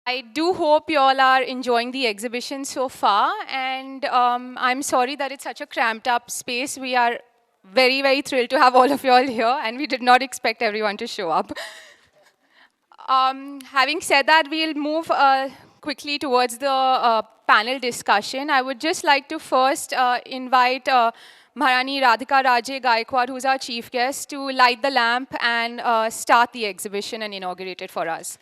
I do hope you all are enjoying the exhibition so far, and I'm sorry that it's such a cramped up space. We are very, very thrilled to have all of you all here, and we did not expect everyone to show up. Having said that, we'll move quickly towards the panel discussion. I would just like to first invite Maharani Radhika Raje Gaekwad, who's our chief guest, to light the lamp and start the exhibition and inaugurate it for us.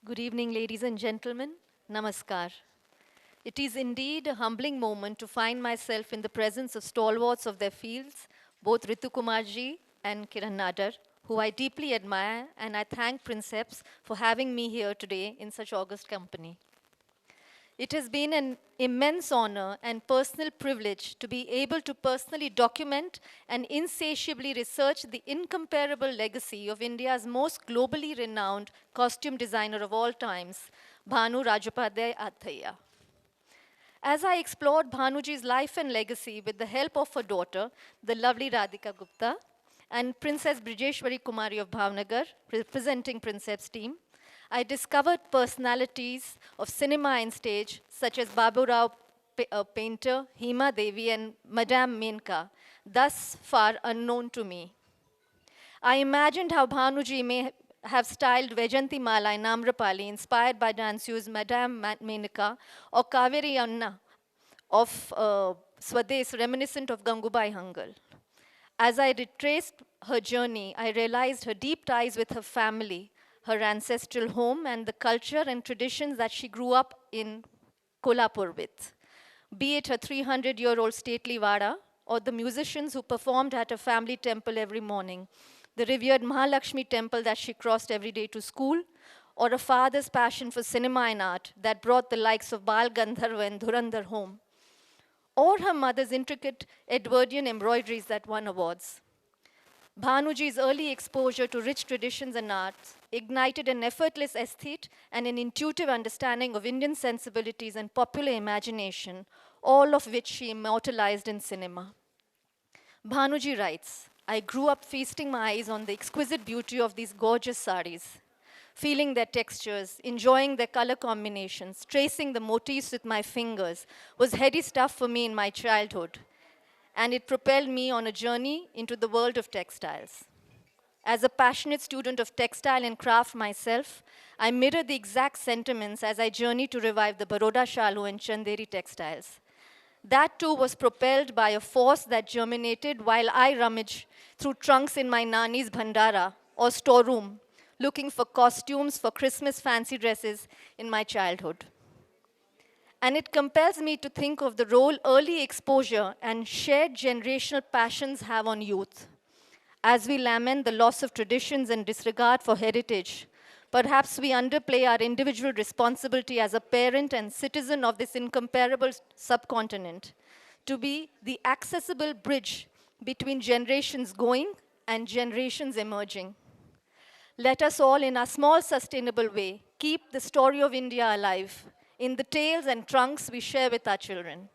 Good evening, ladies and gentlemen. Namaskar. It is indeed a humbling moment to find myself in the presence of stalwarts of their fields, both Ritu Kumar ji and Kiran Nadar, who I deeply admire, and I thank Princeps for having me here today in such august company. It has been an immense honor and personal privilege to be able to personally document and insatiably research the incomparable legacy of India's most globally renowned costume designer of all times, Bhanu Rajopadhye Athaiya. As I explored Bhanuji's life and legacy with the help of her daughter, the lovely Radhika Gupta, and Princess Brijeshwari Kumari of Bhavnagar, representing Princeps team, I discovered personalities of cinema and stage such as Babu Rao painter, Hema Devi, and Madame Menka, thus far unknown to me. I imagined how Bhanuji may have styled Vejanti Mala in Amrapali, inspired by dancers Madame Menka or Kaveri Anna of Swades, reminiscent of Gangubai Hangal. As I retraced her journey, I realized her deep ties with her family, her ancestral home, and the culture and traditions that she grew up in Kolhapur with. Be it her 300-year-old stately Vada, or the musicians who performed at her family temple every morning, the revered Mahalakshmi temple that she crossed every day to school, or a father's passion for cinema and art that brought the likes of Bal Gandharva and Dhurandhar home, or her mother's intricate Edwardian embroideries that won awards. Bhanuji's early exposure to rich traditions and arts ignited an effortless aesthete and an intuitive understanding of Indian sensibilities and popular imagination, all of which she immortalized in cinema. Bhanuji writes, I grew up feasting my eyes on the exquisite beauty of these gorgeous saris, feeling their textures, enjoying their color combinations, tracing the motifs with my fingers was heady stuff for me in my childhood, and it propelled me on a journey into the world of textiles. As a passionate student of textile and craft myself, I mirror the exact sentiments as I journey to revive the Baroda Shalu and Chanderi textiles. That too was propelled by a force that germinated while I rummage through trunks in my Nani's Bhandara or storeroom, looking for costumes for Christmas fancy dresses in my childhood. And it compels me to think of the role early exposure and shared generational passions have on youth. As we lament the loss of traditions and disregard for heritage, perhaps we underplay our individual responsibility as a parent and citizen of this incomparable subcontinent to be the accessible bridge between generations going and generations emerging. Let us all, in our small, sustainable way, keep the story of India alive in the tales and trunks we share with our children.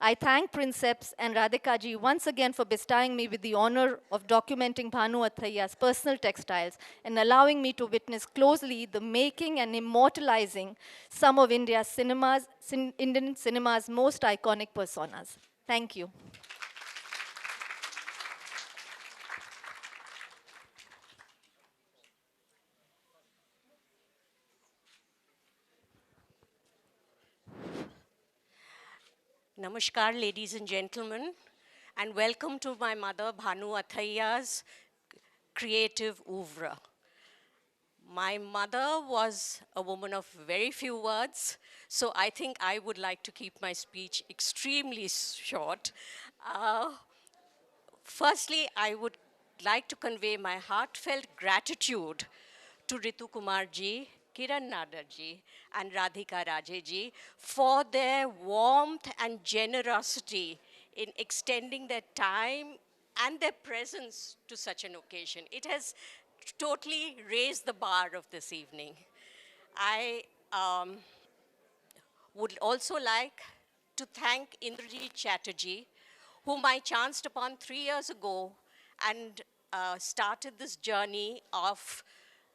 I thank Princeps and Radhika ji once again for bestowing me with the honor of documenting Bhanu Athaiya's personal textiles and allowing me to witness closely the making and immortalizing some of Indian cinema's most iconic personas. Thank you. Namaskar, ladies and gentlemen, and welcome to my mother, Bhanu Athaiya's creative oeuvre. My mother was a woman of very few words, so I think I would like to keep my speech extremely short. Uh, Firstly, I would like to convey my heartfelt gratitude to Ritu Kumar ji, Kiran Nadar ji, and Radhika Raje ji for their warmth and generosity in extending their time and their presence to such an occasion. It has totally raised the bar of this evening. I would also like to thank Indrajit Chatterjee, whom I chanced upon 3 years ago and started this journey of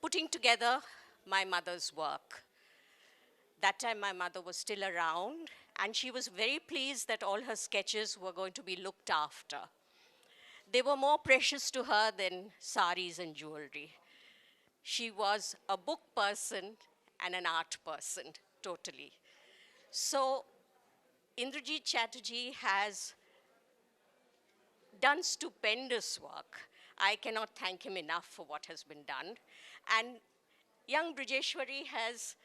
putting together my mother's work. That time my mother was still around, and she was very pleased that all her sketches were going to be looked after. They were more precious to her than saris and jewelry. She was a book person and an art person, totally. So Indrajit Chatterjee has done stupendous work. I cannot thank him enough for what has been done. And young Brijeshwari has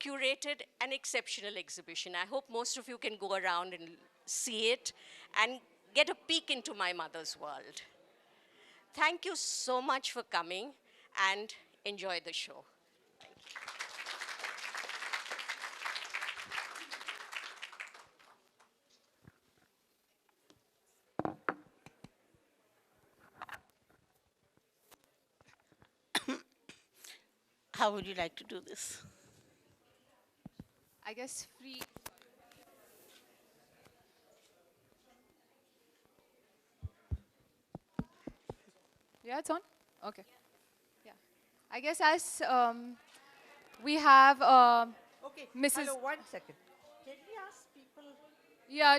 curated an exceptional exhibition. I hope most of you can go around and see it and get a peek into my mother's world. Thank you so much for coming, and enjoy the show. How would you like to do this? I guess free. Yeah, it's on? Okay. Yeah. I guess as we have Okay, Mrs. hello, 1 second. Can we ask people Yeah,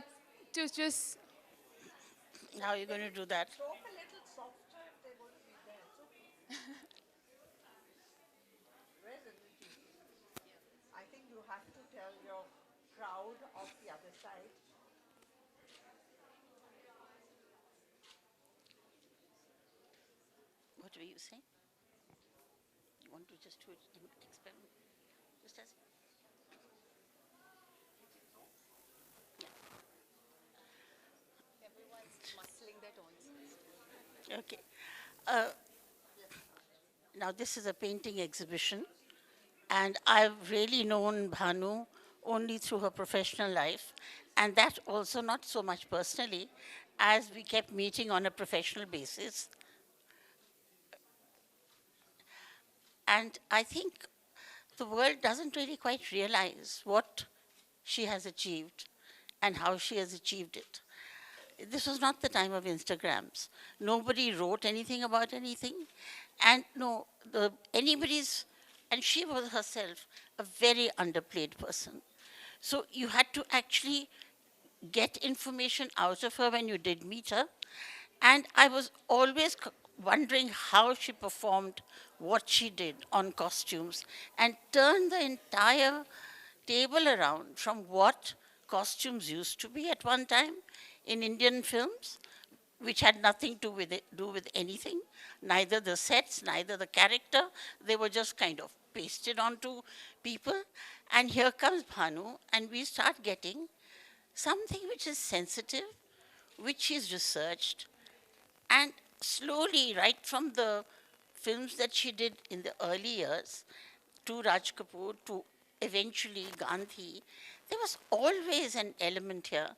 to just. How are you going to do that? talk a little softer if they want to be there? It's okay. Where's Aditi? I think you have to tell your crowd of the other side. What were you saying? You want to just do it in experiment? Just as. Everyone's muscling their tones. Okay. Now, this is a painting exhibition, and I've really known Bhanu only through her professional life, and that also not so much personally, as we kept meeting on a professional basis. And I think the world doesn't really quite realize what she has achieved and how she has achieved it. This was not the time of Instagrams. Nobody wrote anything about anything. And no, anybody's, and she was herself a very underplayed person. So you had to actually get information out of her when you did meet her. And I was always wondering how she performed what she did on costumes and turned the entire table around from what costumes used to be at one time in Indian films, which had nothing to do with anything, neither the sets, neither the character. They were just kind of pasted onto people. And here comes Bhanu, and we start getting something which is sensitive, which she's researched, and slowly, right from the films that she did in the early years, to Raj Kapoor, to eventually Gandhi, there was always an element here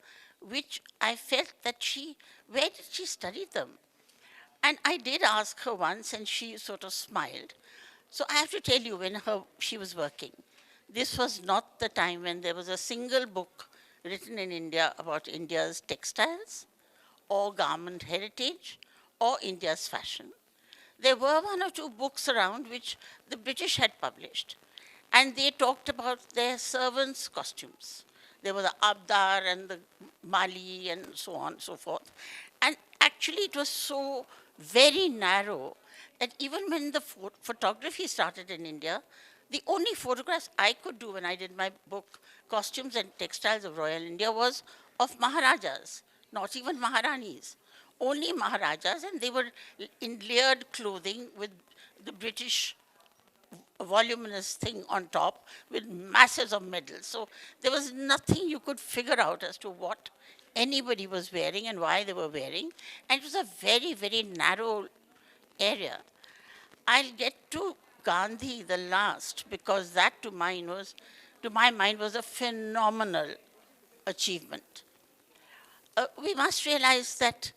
which I felt that where did she study them? And I did ask her once, and she sort of smiled. So I have to tell you, when she was working, this was not the time when there was a single book written in India about India's textiles or garment heritage or India's fashion. There were one or two books around which the British had published, and they talked about their servants' costumes. There was the Abdar and the Mali and so on and so forth. And actually, it was so very narrow that even when the photography started in India, the only photographs I could do when I did my book, Costumes and Textiles of Royal India, was of Maharajas, not even Maharanis. Only Maharajas, and they were in layered clothing with the British voluminous thing on top with masses of medals. So there was nothing you could figure out as to what anybody was wearing and why they were wearing. And it was a very, very narrow area. I'll get to Gandhi the last, because that to my mind was a phenomenal achievement. We must realize that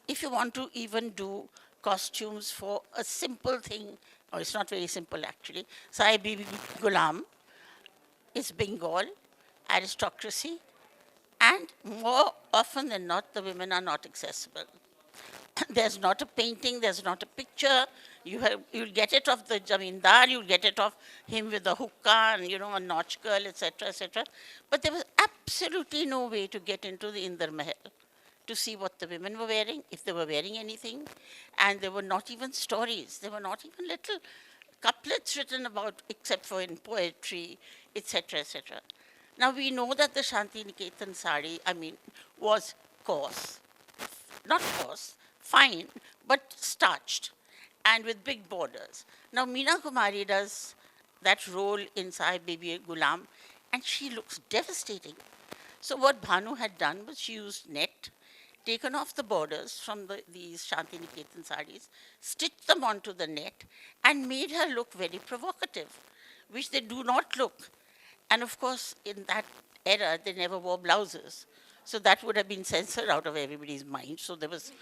if you want to even do costumes for a simple thing, or it's not very simple actually, Sai Bibi Ghulam is Bengal, aristocracy, and more often than not, the women are not accessible. There's not a painting, there's not a picture. You'll get it of the Jamindar, you'll get it of him with the hookah and, a notch girl, etc., etc. But there was absolutely no way to get into the Indar Mahal to see what the women were wearing, if they were wearing anything. And there were not even stories. There were not even little couplets written about, except for in poetry, etc., etc. Now we know that the Shanti Niketan sari, was coarse, not coarse, fine, but starched and with big borders. Now Meena Kumari does that role in Sahib Bibi Ghulam, and she looks devastating. So what Bhanu had done was she used net, taken off the borders from these Shanti Niketan saris, stitched them onto the net, and made her look very provocative, which they do not look. And of course, in that era, they never wore blouses. So that would have been censored out of everybody's mind. So there was,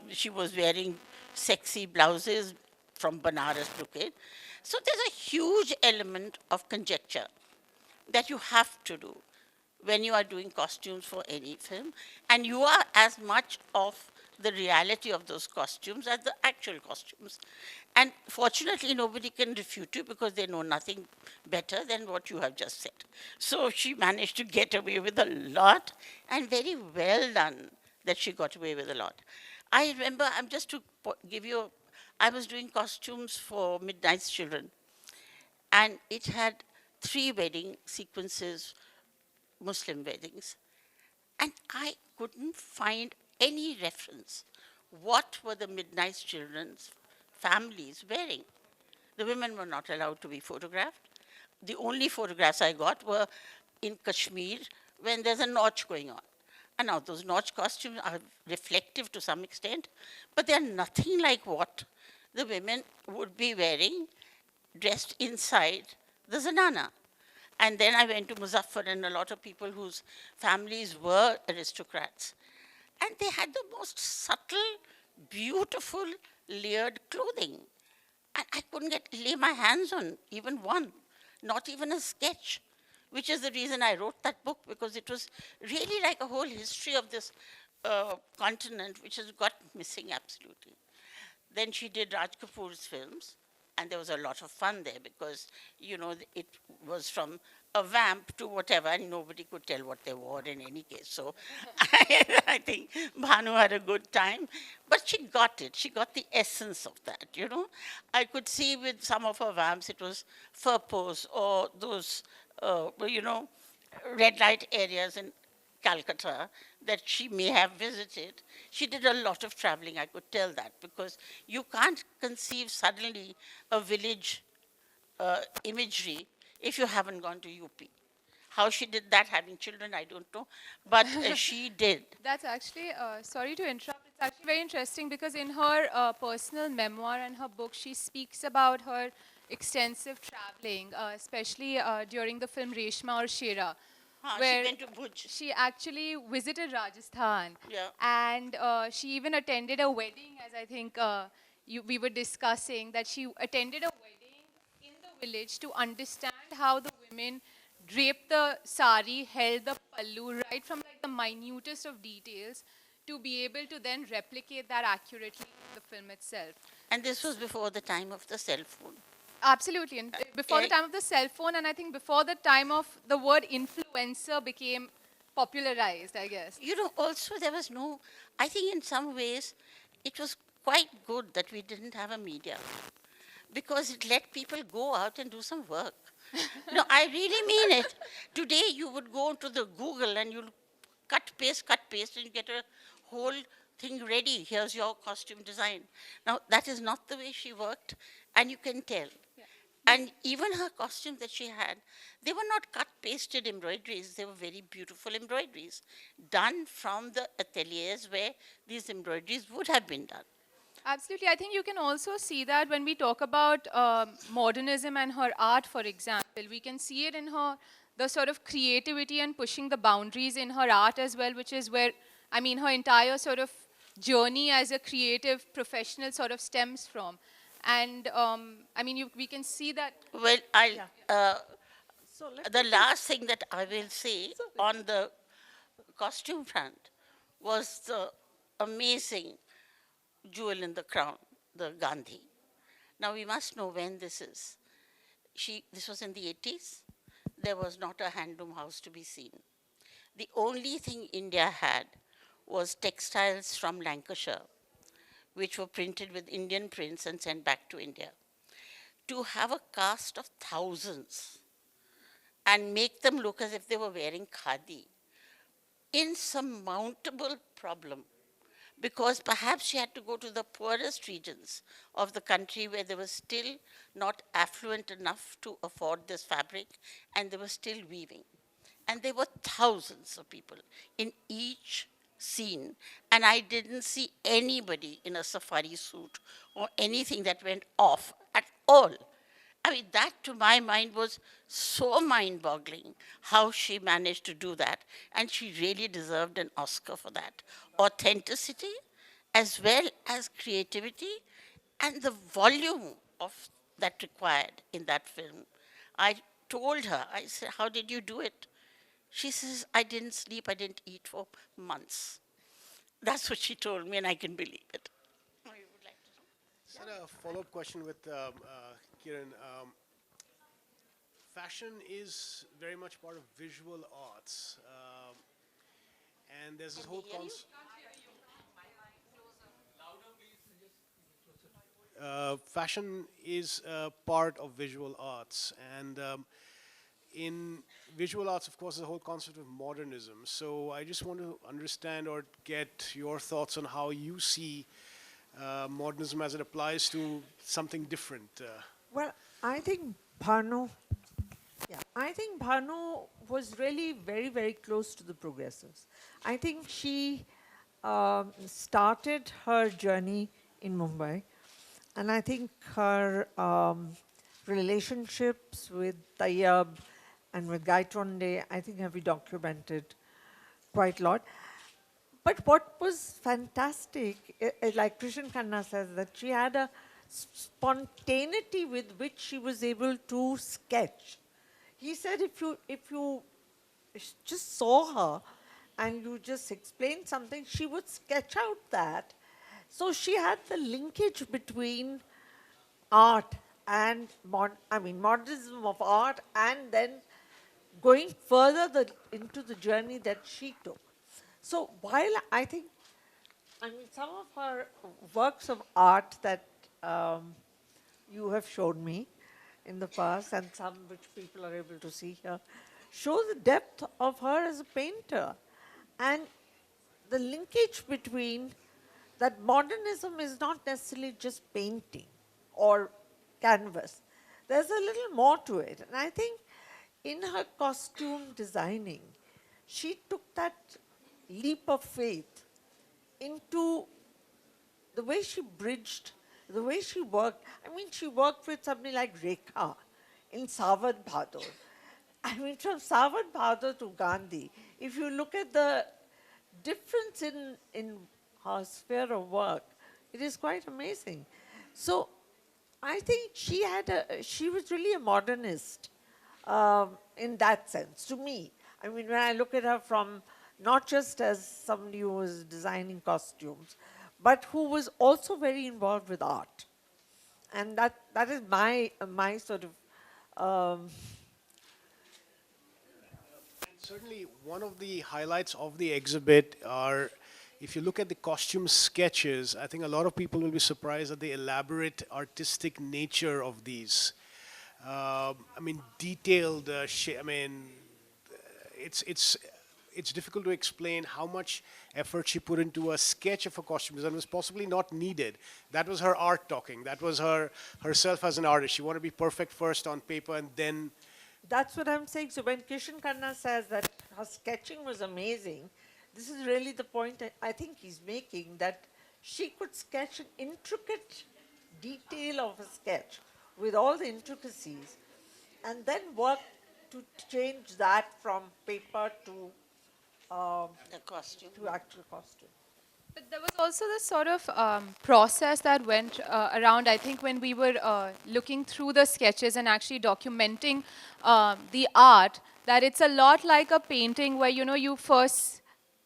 she was wearing sexy blouses from Banaras brocade. So there's a huge element of conjecture that you have to do when you are doing costumes for any film, and you are as much of the reality of those costumes as the actual costumes. And fortunately, nobody can refute you because they know nothing better than what you have just said. So she managed to get away with a lot, and very well done that she got away with a lot. I remember, just to give you, I was doing costumes for Midnight's Children, and it had 3 wedding sequences, Muslim weddings, and I couldn't find any reference. What were the Midnight Children's families wearing? The women were not allowed to be photographed. The only photographs I got were in Kashmir when there's a notch going on. And now those notch costumes are reflective to some extent, but they're nothing like what the women would be wearing dressed inside the zanana. And then I went to Muzaffar and a lot of people whose families were aristocrats. And they had the most subtle, beautiful, layered clothing. And I couldn't lay my hands on even one, not even a sketch, which is the reason I wrote that book, because it was really like a whole history of this continent, which has got missing absolutely. Then she did Raj Kapoor's films, and there was a lot of fun there because, it was from a vamp to whatever, and nobody could tell what they wore in any case. So I think Bhanu had a good time, but she got it. She got the essence of that, I could see with some of her vamps, it was furpose or those, red light areas in Calcutta that she may have visited. She did a lot of traveling, I could tell that, because you can't conceive suddenly a village imagery if you haven't gone to UP. How she did that, having children, I don't know, but she did. That's actually, sorry to interrupt, it's actually very interesting because in her personal memoir and her book, she speaks about her extensive traveling, especially during the film Reshma or Shera, She where went to Bhuj. she actually visited Rajasthan. Yeah. And she even attended a wedding, as I think we were discussing, that she attended a wedding in the village to understand how the women draped the sari, held the pallu, right from like the minutest of details, to be able to then replicate that accurately in the film itself. And this was before the time of the cell phone. Absolutely. And before the eh, time of the cell phone, and I think before the time of the word influencer became popularized, I guess. Also there was no, I think in some ways it was quite good that we didn't have a media because it let people go out and do some work. No, I really mean it. Today you would go to the Google and you'll cut, paste, and you get a whole thing ready. Here's your costume design. Now, that is not the way she worked, and you can tell. And even her costume that she had, they were not cut pasted embroideries, they were very beautiful embroideries done from the ateliers where these embroideries would have been done. Absolutely. I think you can also see that when we talk about modernism and her art, for example. We can see it in her, the sort of creativity and pushing the boundaries in her art as well, which is where, I mean, her entire sort of journey as a creative professional sort of stems from. And I mean, we can see that. Well, I So let the me last thing that I will say on the costume front was the amazing jewel in the crown, the Gandhi. Now we must know when this is. This was in the 80s. There was not a handloom house to be seen. The only thing India had was textiles from Lancashire, which were printed with Indian prints and sent back to India. To have a cast of thousands and make them look as if they were wearing khadi, insurmountable problem, because perhaps she had to go to the poorest regions of the country where they were still not affluent enough to afford this fabric and they were still weaving. And there were thousands of people in each scene, and I didn't see anybody in a safari suit or anything that went off at all. I mean, that to my mind was so mind boggling how she managed to do that. And she really deserved an Oscar for that. Authenticity, as well as creativity, and the volume of that required in that film. I told her, I said, how did you do it? She says, I didn't sleep, I didn't eat for months. That's what she told me, and I can believe it. Oh, you would like to know? Sir, a follow-up question with Kiran. Fashion is very much part of visual arts, and there's this whole concept. Fashion is part of visual arts, and in visual arts, of course, the whole concept of modernism. So I just want to understand or get your thoughts on how you see modernism as it applies to something different. Well, I think Bhanu was really very, very close to the progressives. I think she started her journey in Mumbai, and I think her relationships with Tayyab and with Gaekwad, I think have been documented quite a lot. But what was fantastic, like Krishan Khanna says, that she had a spontaneity with which she was able to sketch. He said if you just saw her and you just explained something, she would sketch out that. So she had the linkage between art and, modernism of art, and then going further into the journey that she took. So while I think, some of her works of art that you have shown me in the past, and some which people are able to see here, show the depth of her as a painter. And the linkage between that modernism is not necessarily just painting or canvas. There's a little more to it. And I think in her costume designing, she took that leap of faith into the way she bridged, the way she worked. I mean, she worked with somebody like Rekha in Savad Bhadur. I mean, from Sawan Bhadra to Gandhi, if you look at the difference in her sphere of work, it is quite amazing. So I think she was really a modernist in that sense, to me. I mean, when I look at her from not just as somebody who was designing costumes, but who was also very involved with art. And that is my sort of Certainly, one of the highlights of the exhibit are, if you look at the costume sketches, I think a lot of people will be surprised at the elaborate artistic nature of these. I mean, detailed. I mean, it's it's difficult to explain how much effort she put into a sketch of a costume design was possibly not needed. That was her art talking. That was herself as an artist. She wanted to be perfect first on paper and then. That's what I'm saying. So when Kishan Khanna says that her sketching was amazing, this is really the point I think he's making, that she could sketch an intricate detail of a sketch with all the intricacies and then work to change that from paper The costume. to actual costume. But there was also this sort of process that went around, I think, when we were looking through the sketches and actually documenting the art, that it's a lot like a painting where, you know, you first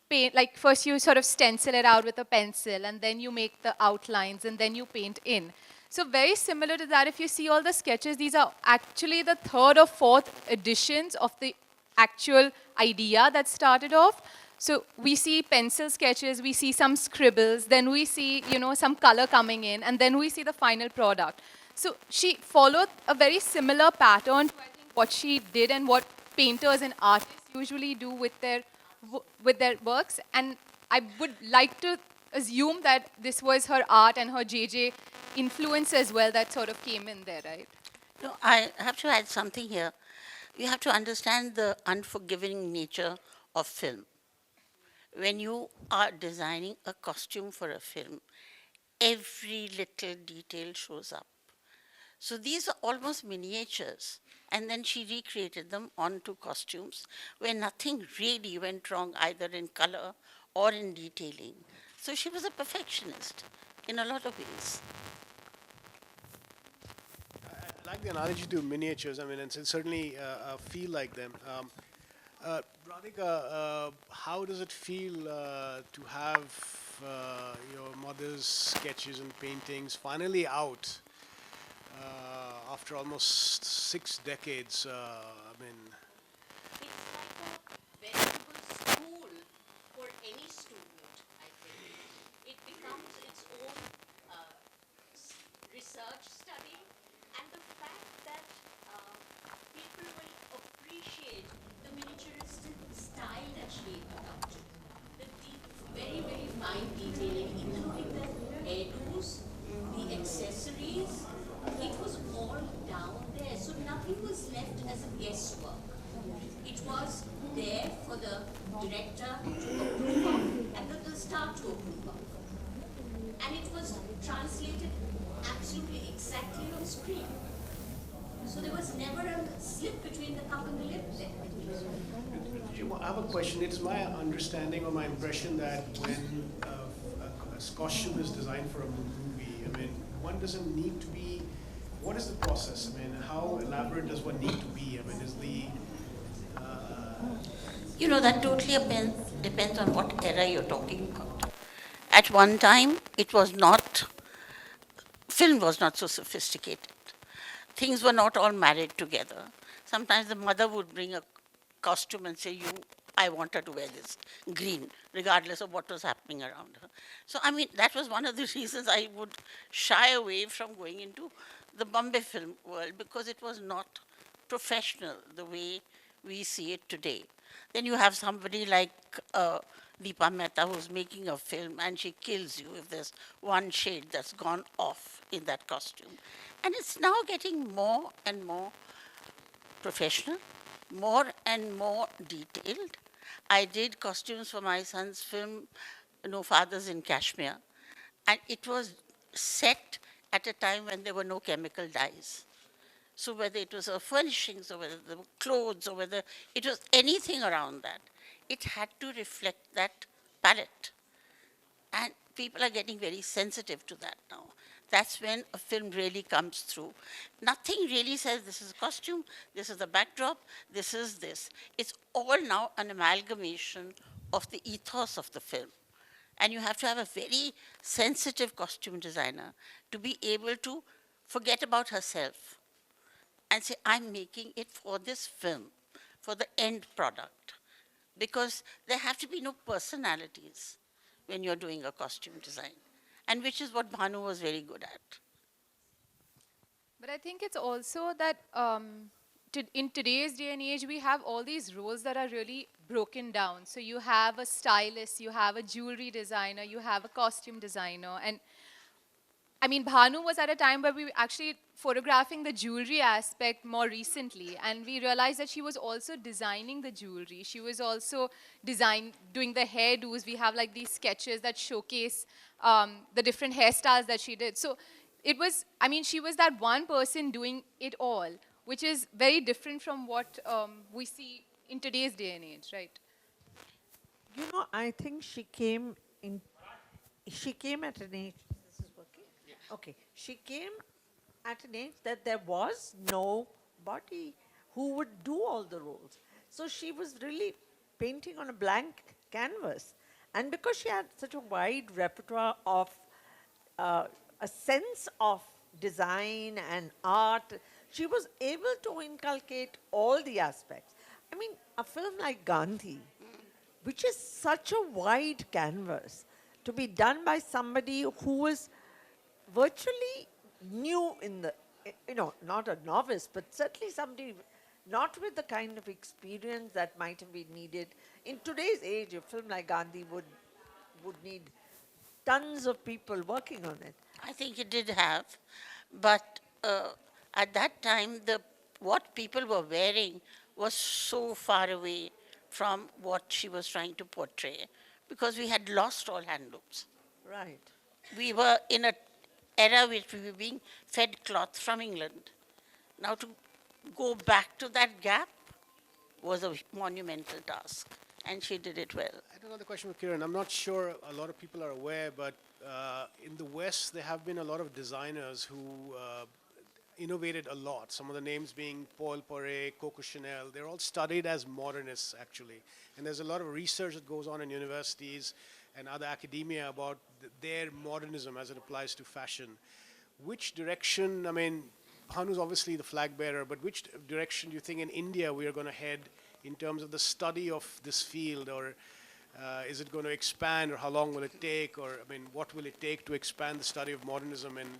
paint, like first you sort of stencil it out with a pencil and then you make the outlines and then you paint in. So very similar to that, if you see all the sketches, these are actually the third or fourth editions of the actual idea that started off. So we see pencil sketches, we see some scribbles, then we see, you know, some color coming in, and then we see the final product. So she followed a very similar pattern to, I think, what she did and what painters and artists usually do with their works. And I would like to assume that this was her art and her JJ influence as well that sort of came in there, right? No, I have to add something here. You have to understand the unforgiving nature of film. When you are designing a costume for a film, every little detail shows up. So these are almost miniatures. And then she recreated them onto costumes where nothing really went wrong either in color or in detailing. So she was a perfectionist in a lot of ways. I like the analogy to miniatures. I mean, and certainly feel like them. Radhika, how does it feel to have your mother's sketches and paintings finally out after almost 6 decades? I mean, It's like a veritable school for any student, I think. It becomes its own research study, and the fact that people will appreciate the miniaturistic style that she adopted. The deep, very, very fine detailing, including the hairdos, the accessories. It was all down there, so nothing was left as a guesswork. It was there for the director to approve of and the star to approve of. And it was translated absolutely exactly on screen. So there was never a slip between the cup and the lip there. I have a question. It's my understanding or my impression that when a costume is designed for a movie, I mean, one doesn't need to be. What is the process? I mean, how elaborate does one need to be? I mean, is the You know, that totally depends on what era you're talking about. At one time, it was not, film was not so sophisticated. Things were not all married together. Sometimes the mother would bring a costume and say, I want her to wear this green, regardless of what was happening around her. So, I mean, that was one of the reasons I would shy away from going into the Bombay film world, because it was not professional the way we see it today. Then you have somebody like Deepa Mehta who's making a film and she kills you if there's one shade that's gone off in that costume. And it's now getting more and more professional, more and more detailed. I did costumes for my son's film, No Fathers in Kashmir, and it was set at a time when there were no chemical dyes. So whether it was her furnishings or whether the clothes or whether it was anything around that, it had to reflect that palette. And people are getting very sensitive to that now. That's when a film really comes through. Nothing really says this is a costume, this is the backdrop, this is this. It's all now an amalgamation of the ethos of the film. And you have to have a very sensitive costume designer to be able to forget about herself and say, I'm making it for this film, for the end product. Because there have to be no personalities when you're doing a costume design, and which is what Bhanu was very good at. But I think it's also that in today's day and age, we have all these roles that are really broken down. So you have a stylist, you have a jewelry designer, you have a costume designer. And I mean, Bhanu was at a time where we were actually photographing the jewelry aspect more recently, and we realized that she was also designing the jewelry. She was also doing the hairdos. We have like these sketches that showcase the different hairstyles that she did. So it was, I mean, she was that one person doing it all, which is very different from what we see in today's day and age, right? You know, I think she came at an age, this is working? Okay, she came at an age that there was nobody who would do all the roles. So she was really painting on a blank canvas. And because she had such a wide repertoire of a sense of design and art, she was able to inculcate all the aspects. I mean, a film like Gandhi, which is such a wide canvas, to be done by somebody who was virtually new in the, not a novice, but certainly somebody not with the kind of experience that might have been needed. In today's age, a film like Gandhi would need tons of people working on it. I think it did have, but at that time, what people were wearing was so far away from what she was trying to portray, because we had lost all handlooms. Right. We were in an era which we were being fed cloth from England. Now to go back to that gap was a monumental task, and she did it well. I have another question for Kiran. I'm not sure a lot of people are aware, but in the West, there have been a lot of designers who innovated a lot. Some of the names being Paul Poiret, Coco Chanel. They're all studied as modernists, actually. And there's a lot of research that goes on in universities and other academia about their modernism as it applies to fashion. Which direction, I mean, Bhanu's obviously the flag bearer, but which direction do you think in India we are going to head in terms of the study of this field? Or is it going to expand, or how long will it take? Or, I mean, what will it take to expand the study of modernism and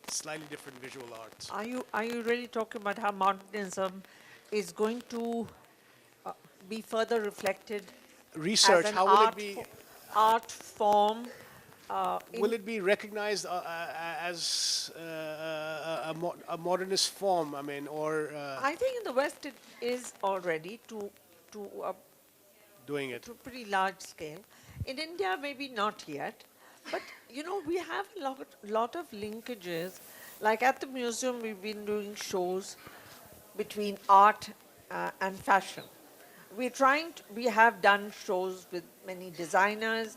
slightly different visual arts? Are you really talking about how modernism is going to be further reflected? Research, as an how will it be? Art form. Will it be recognized as a modernist form? I mean, or I think in the West it is already to doing it? to a pretty large scale. In India, maybe not yet. But, we have a lot of linkages. Like at the museum, we've been doing shows between art and fashion. We have done shows with many designers,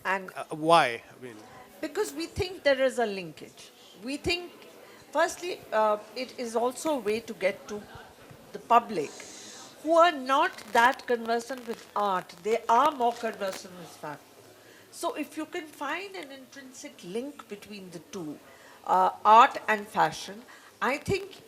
and Why? I mean, because we think there is a linkage. We think, firstly, it is also a way to get to the public who are not that conversant with art. They are more conversant with fashion. So if you can find an intrinsic link between the two, art and fashion, I think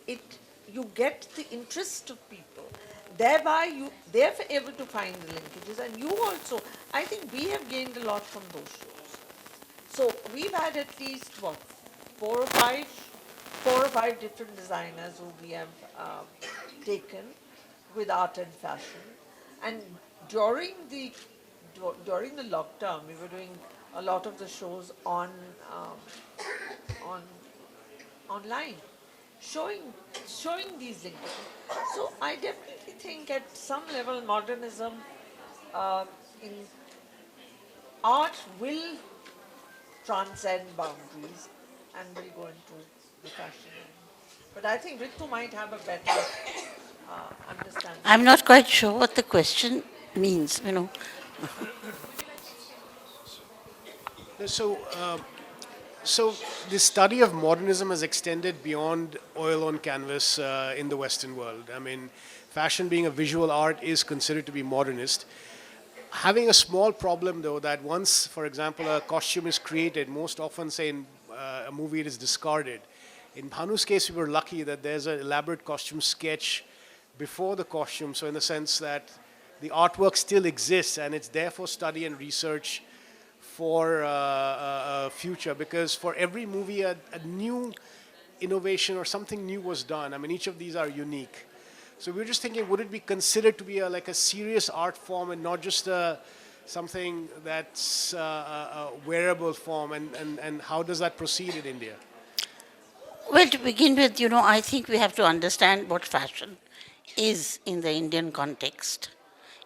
you get the interest of people. Thereby, they're able to find the linkages, and you also, I think we have gained a lot from those shows. So we've had at least, four or five different designers who we have taken with art and fashion. And during the lockdown, we were doing a lot of the shows online, showing these linkages. So I definitely think at some level modernism in art will transcend boundaries and will go into the fashion. But I think Ritu might have a better understanding. I'm not quite sure what the question means, you know. So, so the study of modernism has extended beyond oil on canvas in the Western world. I mean, fashion being a visual art is considered to be modernist. Having a small problem though that once, for example, a costume is created, most often say in a movie it is discarded. In Bhanu's case, we were lucky that there's an elaborate costume sketch before the costume, so in the sense that the artwork still exists and it's there for study and research for future, because for every movie a new innovation or something new was done. I mean, each of these are unique. So we were just thinking, would it be considered to be like a serious art form and not just something that's a wearable form, and how does that proceed in India? Well, to begin with, you know, I think we have to understand what fashion is in the Indian context.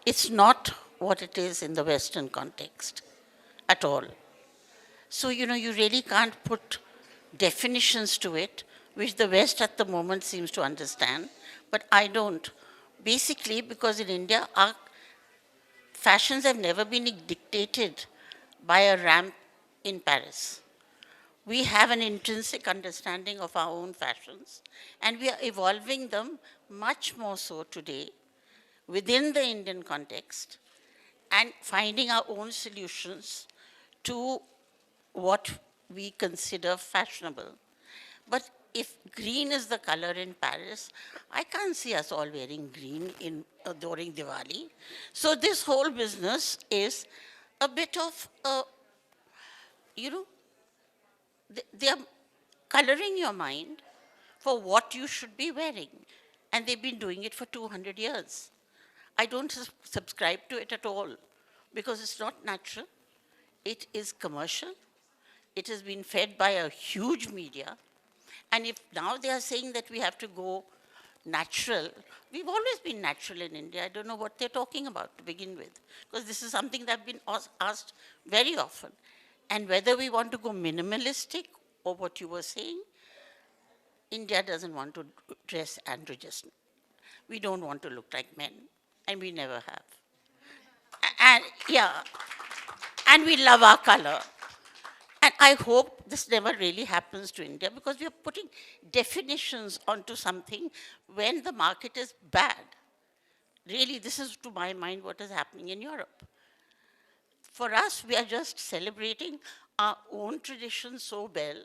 It's not what it is in the Western context at all. So, you know, you really can't put definitions to it, which the West at the moment seems to understand, but I don't. Basically, because in India, our fashions have never been dictated by a ramp in Paris. We have an intrinsic understanding of our own fashions, and we are evolving them much more so today within the Indian context and finding our own solutions to what we consider fashionable. But if green is the color in Paris, I can't see us all wearing green during Diwali. So this whole business is a bit of, you know, they are coloring your mind for what you should be wearing. And they've been doing it for 200 years. I don't subscribe to it at all because it's not natural. It is commercial. It has been fed by a huge media. And if now they are saying that we have to go natural, we've always been natural in India. I don't know what they're talking about to begin with, because this is something that I've been asked very often. And whether we want to go minimalistic or what you were saying, India doesn't want to dress androgynous. We don't want to look like men, and we never have. And yeah, and we love our color. And I hope this never really happens to India, because we are putting definitions onto something when the market is bad. Really, this is, to my mind, what is happening in Europe. For us, we are just celebrating our own tradition so well.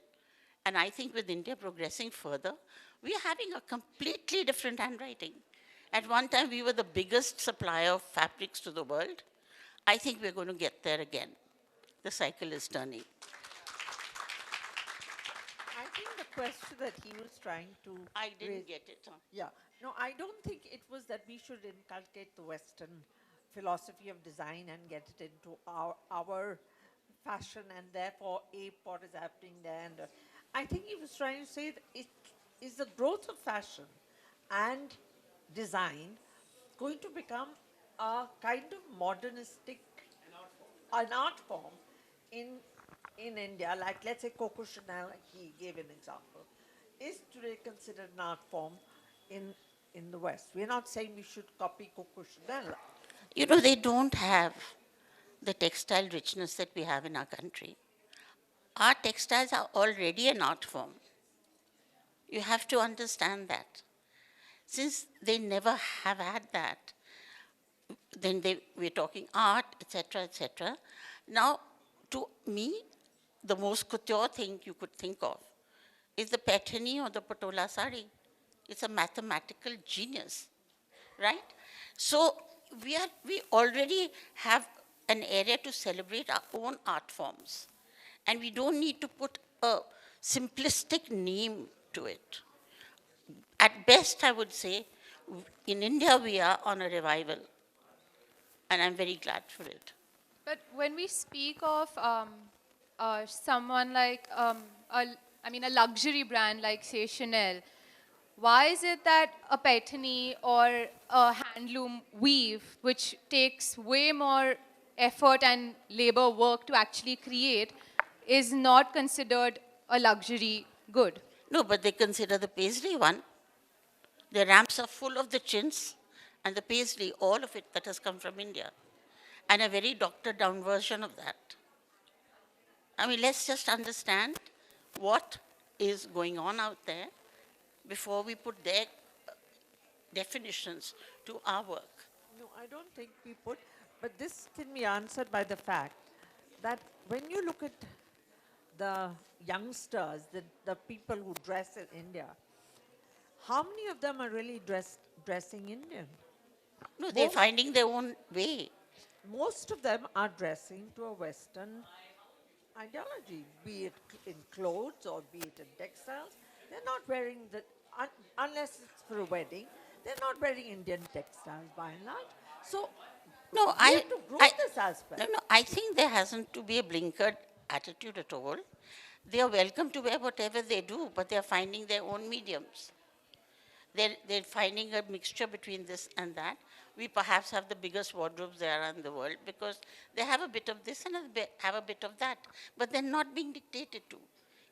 And I think with India progressing further, we are having a completely different handwriting. At one time, we were the biggest supplier of fabrics to the world. I think we're going to get there again. The cycle is turning. I think the question that he was trying to I didn't raise- get it. Huh? Yeah. No, I don't think it was that we should inculcate the Western philosophy of design and get it into our fashion and therefore ape what is happening there. And I think he was trying to say that it is the growth of fashion and design going to become a kind of modernistic, an art form in India, like let's say Coco Chanel, he gave an example, is today considered an art form in the West. We're not saying we should copy Coco Chanel. You know, they don't have the textile richness that we have in our country. Our textiles are already an art form. You have to understand that. Since they never have had that, then we're talking art, etc., etc. Now, to me, the most couture thing you could think of is the Paithani or the Patola sari. It's a mathematical genius, right? So we already have an area to celebrate our own art forms, and we don't need to put a simplistic name to it. At best, I would say, in India we are on a revival, and I'm very glad for it. But when we speak of someone like, a luxury brand like, say, Chanel, why is it that a Paithani or a handloom weave, which takes way more effort and labor work to actually create, is not considered a luxury good? No, but they consider the paisley one. Their ramps are full of the chintz and the paisley, all of it that has come from India, and a very doctored down version of that. I mean, let's just understand what is going on out there before we put their definitions to our work. No, I don't think we put, but this can be answered by the fact that when you look at the youngsters, the people who dress in India, how many of them are really dressing Indian? No, they're finding their own way. Most of them are dressing to a Western ideology, be it in clothes or be it in textiles. They're not wearing unless it's for a wedding, they're not wearing Indian textiles by and large. So No, we I, have to grow I, this aspect. no, I think there hasn't to be a blinkered attitude at all. They are welcome to wear whatever they do, but they are finding their own mediums. They're finding a mixture between this and that. We perhaps have the biggest wardrobes there are in the world because they have a bit of this and have a bit of that, but they're not being dictated to.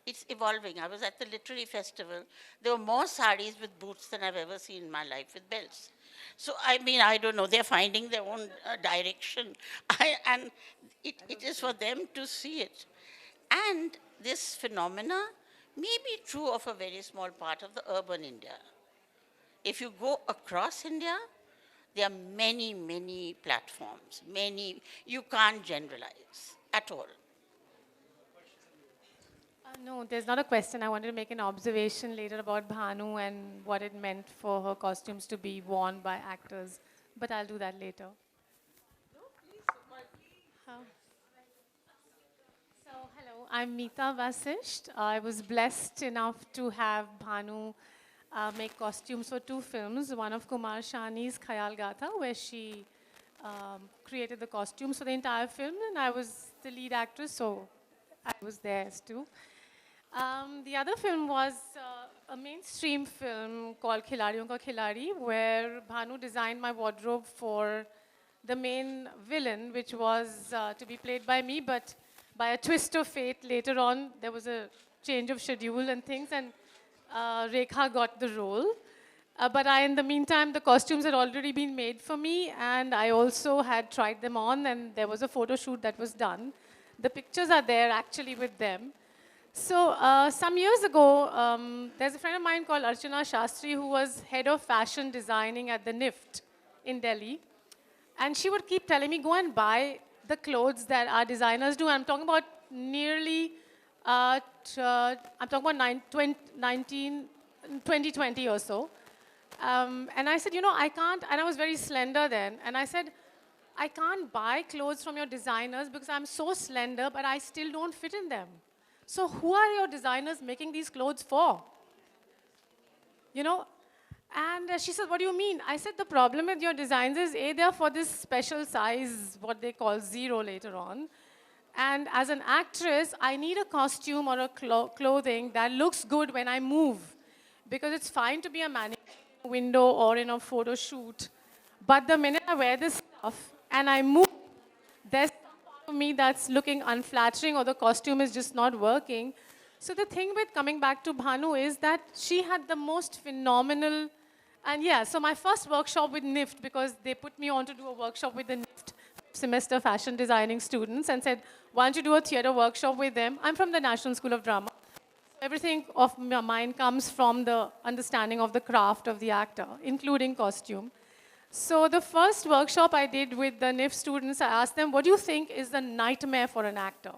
It's evolving. I was at the literary festival. There were more saris with boots than I've ever seen in my life with belts. So, I mean, I don't know. They're finding their own direction. And it is for them to see it. And this phenomena may be true of a very small part of the urban India. If you go across India, there are many, many platforms, you can't generalize at all. No, there's not a question. I wanted to make an observation later about Bhanu and what it meant for her costumes to be worn by actors, but I'll do that later. How? So, hello, I'm Meeta Vasisht. I was blessed enough to have Bhanu make costumes for 2 films, one of Kumar Shani's Khayal Gatha, where she created the costumes for the entire film, and I was the lead actress, so I was there too. The other film was a mainstream film called Khiladiyon Ka Khiladi, where Bhanu designed my wardrobe for the main villain, which was to be played by me, but by a twist of fate later on, there was a change of schedule and things, and Rekha got the role. But in the meantime, the costumes had already been made for me, and I also had tried them on, and there was a photo shoot that was done. The pictures are there actually with them. So some years ago, there's a friend of mine called Archana Shastri who was head of fashion designing at the NIFT in Delhi. And she would keep telling me, go and buy the clothes that our designers do. I'm talking about nearly, I'm talking about 2020 or so. And I said, you know, I can't, and I was very slender then. And I said, I can't buy clothes from your designers because I'm so slender, but I still don't fit in them. So who are your designers making these clothes for? You know? And she said, what do you mean? I said, the problem with your designs is, A, they're for this special size, what they call 0 later on. And as an actress, I need a costume or a clothing that looks good when I move. Because it's fine to be a mannequin in a window or in a photo shoot. But the minute I wear this stuff and I move, there's some part of me that's looking unflattering or the costume is just not working. So the thing with coming back to Bhanu is that she had the most phenomenal, and yeah, so my first workshop with NIFT, because they put me on to do a workshop with the NIFT semester fashion designing students and said, why don't you do a theater workshop with them? I'm from the National School of Drama. Everything of mine comes from the understanding of the craft of the actor, including costume. So the first workshop I did with the NIFT students, I asked them, what do you think is the nightmare for an actor?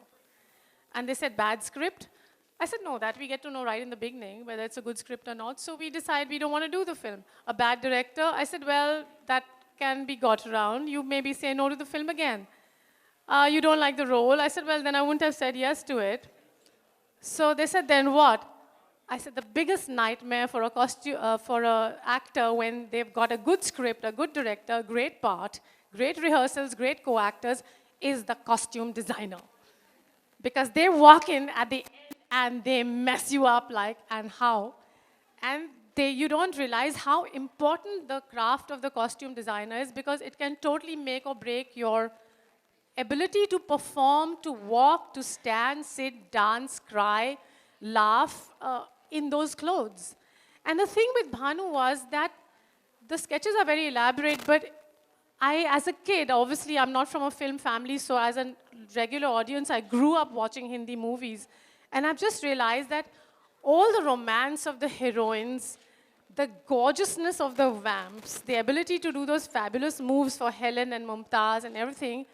And they said, bad script. I said, no, that we get to know right in the beginning, whether it's a good script or not. So we decide we don't want to do the film. A bad director, I said, well, that can be got around. You maybe say no to the film again. You don't like the role. I said, well, then I wouldn't have said yes to it. So they said, then what? I said, the biggest nightmare for a for an actor when they've got a good script, a good director, great part, great rehearsals, great co-actors, is the costume designer. Because they walk in at the end and they mess you up like, and how? And you don't realize how important the craft of the costume designer is because it can totally make or break your ability to perform, to walk, to stand, sit, dance, cry, laugh, in those clothes. And the thing with Bhanu was that the sketches are very elaborate, but I, as a kid, obviously I'm not from a film family, so as a regular audience, I grew up watching Hindi movies. And I've just realized that all the romance of the heroines, the gorgeousness of the vamps, the ability to do those fabulous moves for Helen and Mumtaz and everything,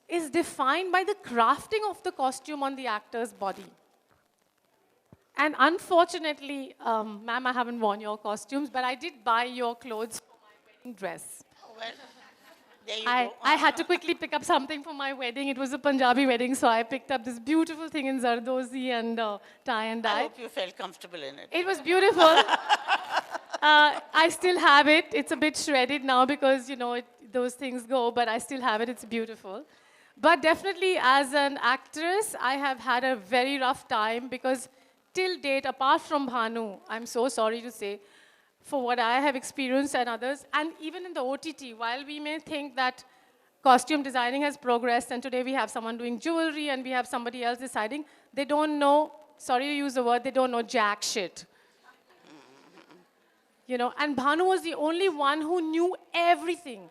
is defined by the crafting of the costume on the actor's body. And unfortunately, ma'am, I haven't worn your costumes, but I did buy your clothes for my wedding dress. Well, there you I, go. I had to quickly pick up something for my wedding. It was a Punjabi wedding, so I picked up this beautiful thing in Zardozi and tie and I dye. hope you felt comfortable in it. It was beautiful. I still have it. It's a bit shredded now because, you know, those things go, but I still have it. It's beautiful. But definitely, as an actress, I have had a very rough time because till date, apart from Bhanu, I'm so sorry to say, for what I have experienced and others, and even in the OTT, while we may think that costume designing has progressed and today we have someone doing jewelry and we have somebody else deciding, they don't know, sorry to use the word, they don't know jack shit. You know, and Bhanu was the only one who knew everything.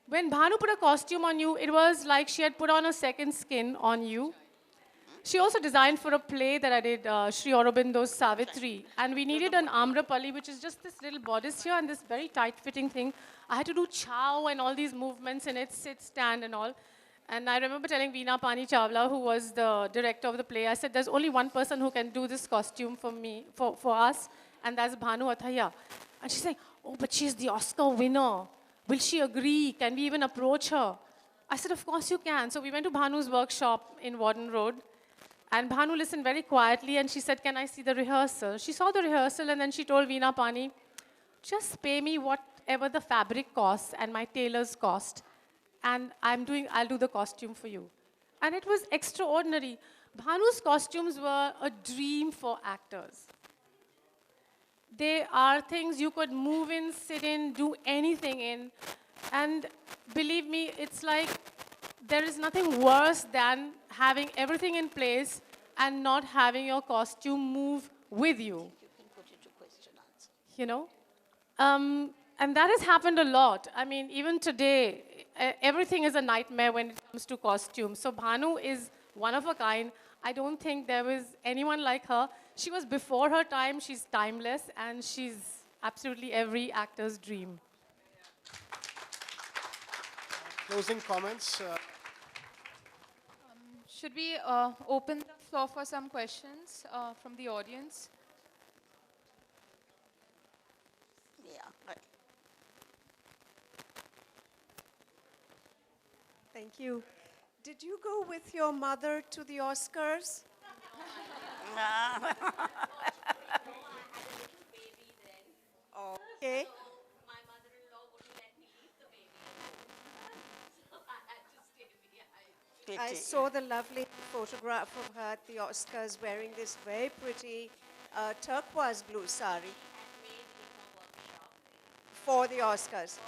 When Bhanu put a costume on you, it was like she had put on a second skin on you. She also designed for a play that I did, Sri Aurobindo's Savitri. And we needed an amrapali, which is just this little bodice here and this very tight-fitting thing. I had to do chow and all these movements in it, sit, stand and all. And I remember telling Veena Pani Chawla, who was the director of the play, I said, there's only one person who can do this costume for me, for us, and that's Bhanu Athaiya. And she's like, oh, but she's the Oscar winner. Will she agree? Can we even approach her? I said, of course you can. So we went to Bhanu's workshop in Warden Road. And Bhanu listened very quietly and she said, can I see the rehearsal? She saw the rehearsal and then she told Veena Pani, just pay me whatever the fabric costs and my tailor's cost. And I'll do the costume for you. And it was extraordinary. Bhanu's costumes were a dream for actors. They are things you could move in, sit in, do anything in. And believe me, it's like there is nothing worse than having everything in place and not having your costume move with you. You can put it to question answer. You know? And that has happened a lot. I mean, even today, everything is a nightmare when it comes to costumes. So Bhanu is one of a kind. I don't think there was anyone like her. She was before her time, she's timeless, and she's absolutely every actor's dream. Closing comments. Should we open the floor for some questions from the audience? Yeah. Right. Thank you. Did you go with your mother to the Oscars? Okay. My mother-in-law wouldn't let me leave the baby. So I had to stay behind. I Pity. saw the lovely photograph of her at the Oscars wearing this very pretty turquoise blue sari for the Oscars.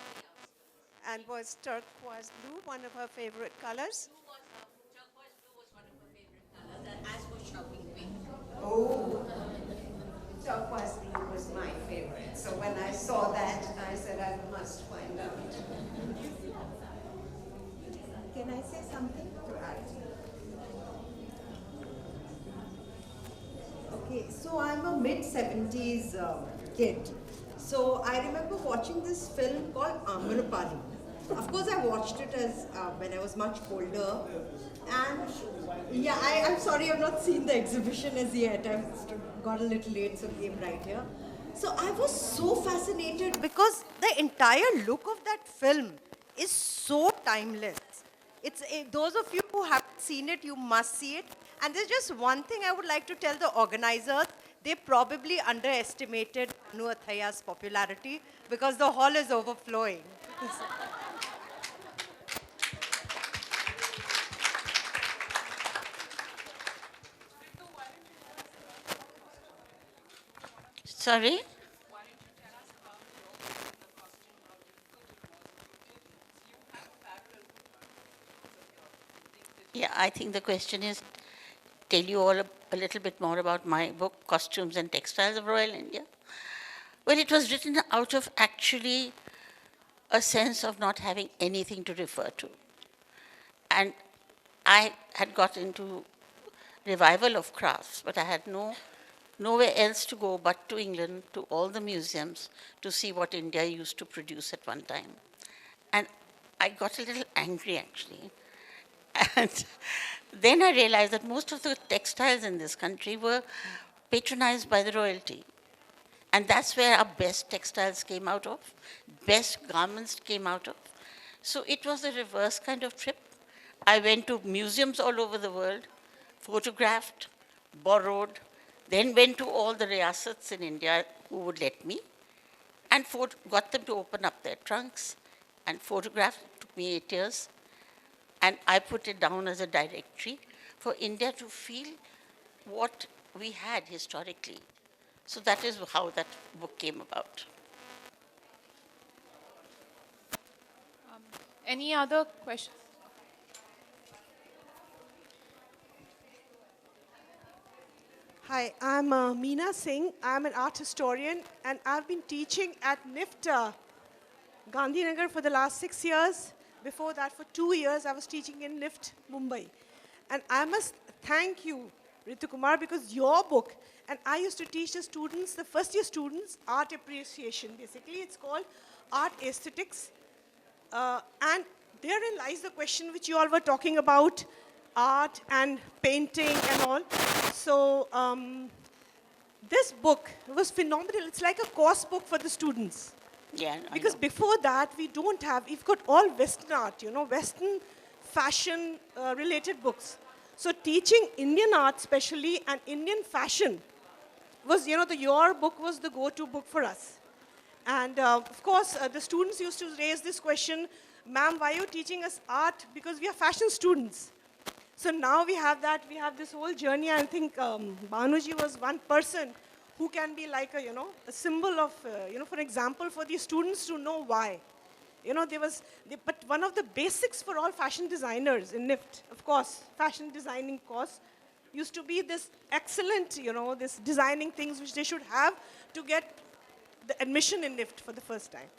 And was turquoise blue one of her favorite colors? Turquoise blue was one of her favorite colors, as was shopping pink. Oh, turquoise blue was my favorite. So when I saw that, I said I must find out. Can I say something to add? Okay, so I'm a mid-70s kid. So I remember watching this film called Amrapali. Of course, I watched it as when I was much older. And yeah, I'm sorry I've not seen the exhibition as yet. I've got a little late, so came right here. So I was so fascinated because the entire look of that film is so timeless. Those of you who haven't seen it, you must see it. And there's just one thing I would like to tell the organizers. They probably underestimated Bhanu Athaiya's popularity because the hall is overflowing. Sorry? Yeah, I think the question is, tell you all a little bit more about my book, Costumes and Textiles of Royal India. Well, it was written out of actually a sense of not having anything to refer to. And I had got into revival of crafts, but I had nowhere else to go but to England, to all the museums, to see what India used to produce at one time. And I got a little angry, actually. And then I realized that most of the textiles in this country were patronized by the royalty. And that's where our best textiles came out of, best garments came out of. So it was a reverse kind of trip. I went to museums all over the world, photographed, borrowed, then went to all the riyasats in India who would let me, and got them to open up their trunks and photograph. It took me 8 years. And I put it down as a directory for India to feel what we had historically. So that is how that book came about. Any other questions? Hi, I'm Meena Singh. I'm an art historian, and I've been teaching at NIFT Gandhinagar for the last 6 years. Before that, for 2 years, I was teaching in NIFT Mumbai. And I must thank you, Ritu Kumar, because your book, and I used to teach the students, the first year students, art appreciation. Basically, it's called art aesthetics. And therein lies the question which you all were talking about, art and painting and all. So this book was phenomenal. It's like a course book for the students. Yeah, Because before that, we've got all Western art, Western fashion related books. So teaching Indian art especially and Indian fashion was, your book was the go-to book for us. And of course, the students used to raise this question, ma'am, why are you teaching us art? Because we are fashion students. So now we have that, we have this whole journey. I think Bhanuji was one person who can be like a symbol of, for example, for the students to know why. But one of the basics for all fashion designers in NIFT, of course, fashion designing course, used to be this excellent, this designing things which they should have to get the admission in NIFT for the first time.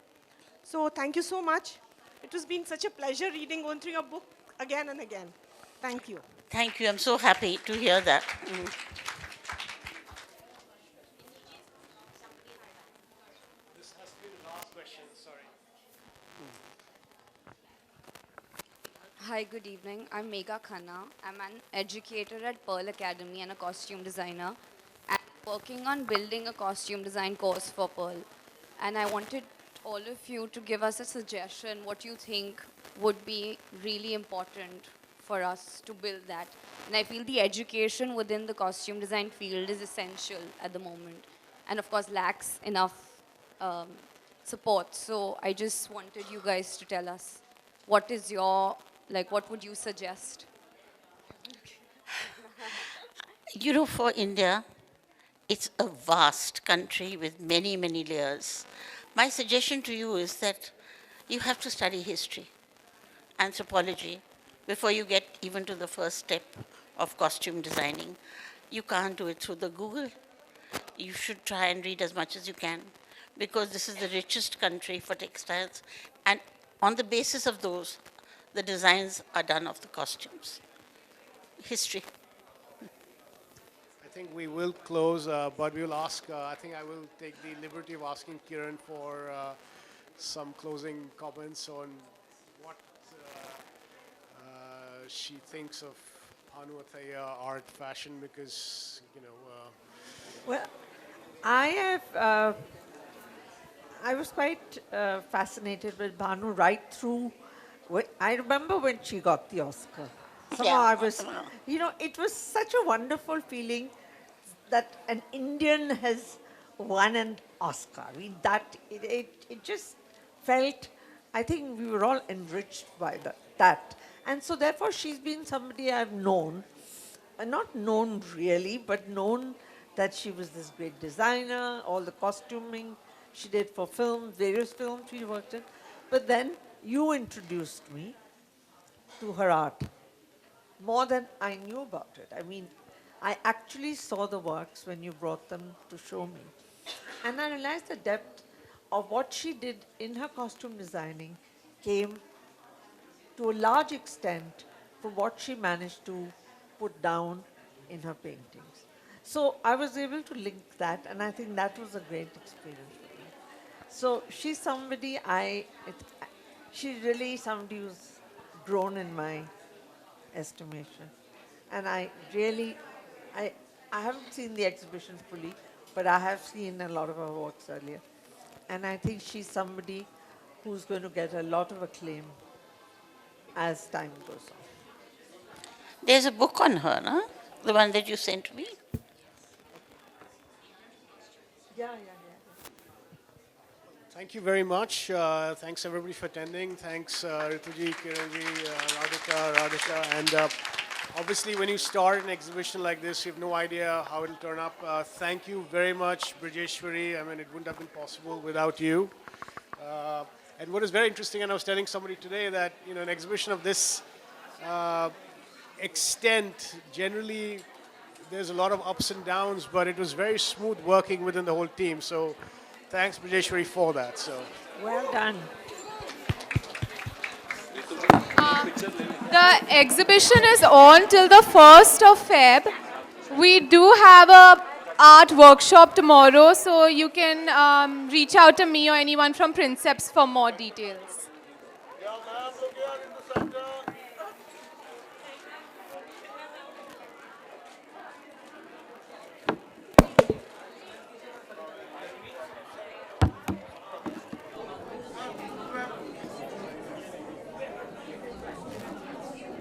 So thank you so much. It has been such a pleasure going through your book again and again. Thank you. Thank you. I'm so happy to hear that. This has to be the last question, sorry. Hi, good evening. I'm Megha Khanna. I'm an educator at Pearl Academy and a costume designer. I'm working on building a costume design course for Pearl. And I wanted all of you to give us a suggestion what you think would be really important for us to build that. And I feel the education within the costume design field is essential at the moment. And of course lacks enough support. So I just wanted you guys to tell us what is your, what would you suggest? For India, it's a vast country with many, many layers. My suggestion to you is that you have to study history, anthropology, before you get even to the first step of costume designing. You can't do it through the Google. You should try and read as much as you can, because this is the richest country for textiles. And on the basis of those, the designs are done of the costumes. History. I think we will close, but we will ask, I think I will take the liberty of asking Kiran for some closing comments on what she thinks of Bhanu Athaiya art fashion, because, Well, I was quite fascinated with Bhanu right through. I remember when she got the Oscar. Somehow I was, it was such a wonderful feeling that an Indian has won an Oscar. It just felt, I think we were all enriched by that. And so therefore she's been somebody I've known, not known really, but known that she was this great designer, all the costuming she did for films, various films she worked in. But then you introduced me to her art more than I knew about it. I mean, I actually saw the works when you brought them to show me. And I realized the depth of what she did in her costume designing came to a large extent from what she managed to put down in her paintings. So I was able to link that, and I think that was a great experience for me. So she's somebody she's really somebody who's grown in my estimation. And I really, I, I haven't seen the exhibition fully, but I have seen a lot of her works earlier. And I think she's somebody who's going to get a lot of acclaim as time goes on. There's a book on her, no? The one that you sent me. Yeah. Thank you very much. Thanks everybody for attending. Thanks Rituji, Kiranji, Radhika. And obviously when you start an exhibition like this, you have no idea how it'll turn up. Thank you very much, Brajeshwari. I mean, it wouldn't have been possible without you. And what is very interesting, and I was telling somebody today that, you know, an exhibition of this extent, generally there's a lot of ups and downs, but it was very smooth working within the whole team. So thanks, Brajeshwari, for that. So Well done. The exhibition is on till the 1st of Feb. We do have a art workshop tomorrow, so you can reach out to me or anyone from Princeps for more details.